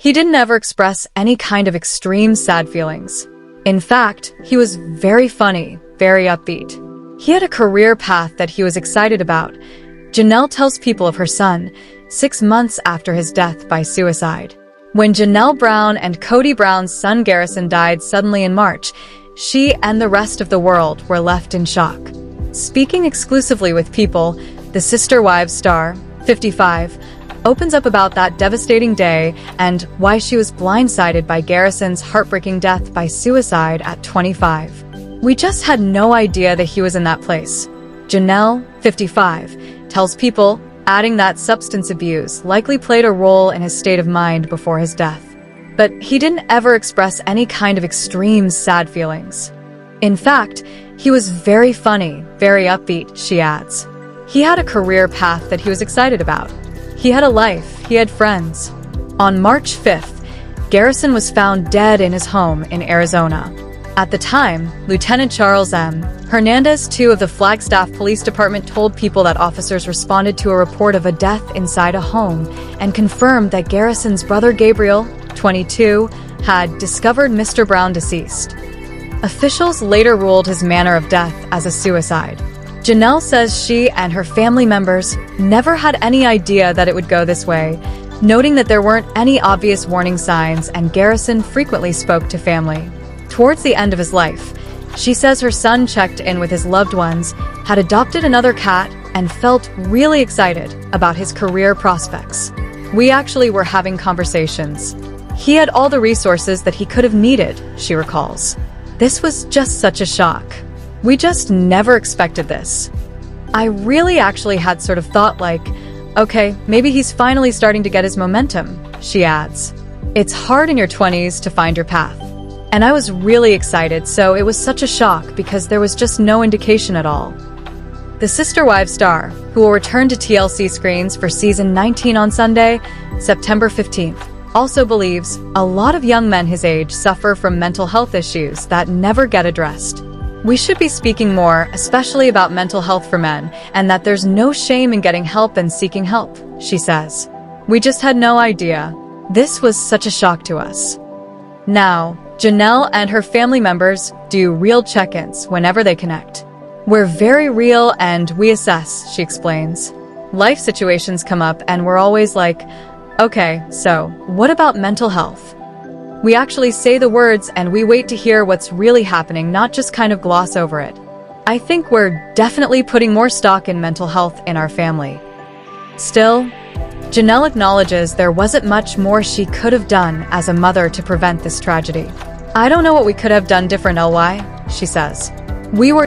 He didn't ever express any kind of extreme sad feelings. In fact, he was very funny, very upbeat. He had a career path that he was excited about. Janelle tells people of her son, 6 months after his death by suicide. When Janelle Brown and Cody Brown's son Garrison died suddenly in March, she and the rest of the world were left in shock. Speaking exclusively with People, the Sister Wives star, 55, opens up about that devastating day and why she was blindsided by Garrison's heartbreaking death by suicide at 25. "We just had no idea that he was in that place," Janelle, 55, tells People, adding that substance abuse likely played a role in his state of mind before his death. But he didn't ever express any kind of extreme sad feelings. In fact, he was very funny, very upbeat, she adds. He had a career path that he was excited about. He had a life, he had friends. On March 5th, Garrison was found dead in his home in Arizona. At the time, Lieutenant Charles M. Hernandez, II of the Flagstaff Police Department, told People that officers responded to a report of a death inside a home and confirmed that Garrison's brother Gabriel, 22, had discovered Mr. Brown deceased. Officials later ruled his manner of death as a suicide. Janelle says she and her family members never had any idea that it would go this way, noting that there weren't any obvious warning signs and Garrison frequently spoke to family. Towards the end of his life, she says her son checked in with his loved ones, had adopted another cat, and felt really excited about his career prospects. "We actually were having conversations. He had all the resources that he could have needed," she recalls. "This was just such a shock. We just never expected this. I really actually had sort of thought like, okay, maybe he's finally starting to get his momentum," she adds. "It's hard in your 20s to find your path. And I was really excited, so it was such a shock because there was just no indication at all." The Sister Wives star, who will return to TLC screens for season 19 on Sunday, September 15th, also believes a lot of young men his age suffer from mental health issues that never get addressed. "We should be speaking more, especially about mental health for men, and that there's no shame in getting help and seeking help," she says. "We just had no idea. This was such a shock to us." Now, Janelle and her family members do real check-ins whenever they connect. "We're very real and we assess," she explains. "Life situations come up and we're always like, okay, so what about mental health? We actually say the words and we wait to hear what's really happening, not just kind of gloss over it. I think we're definitely putting more stock in mental health in our family." Still, Janelle acknowledges there wasn't much more she could have done as a mother to prevent this tragedy. "I don't know what we could have done different, Ly," she says. "We were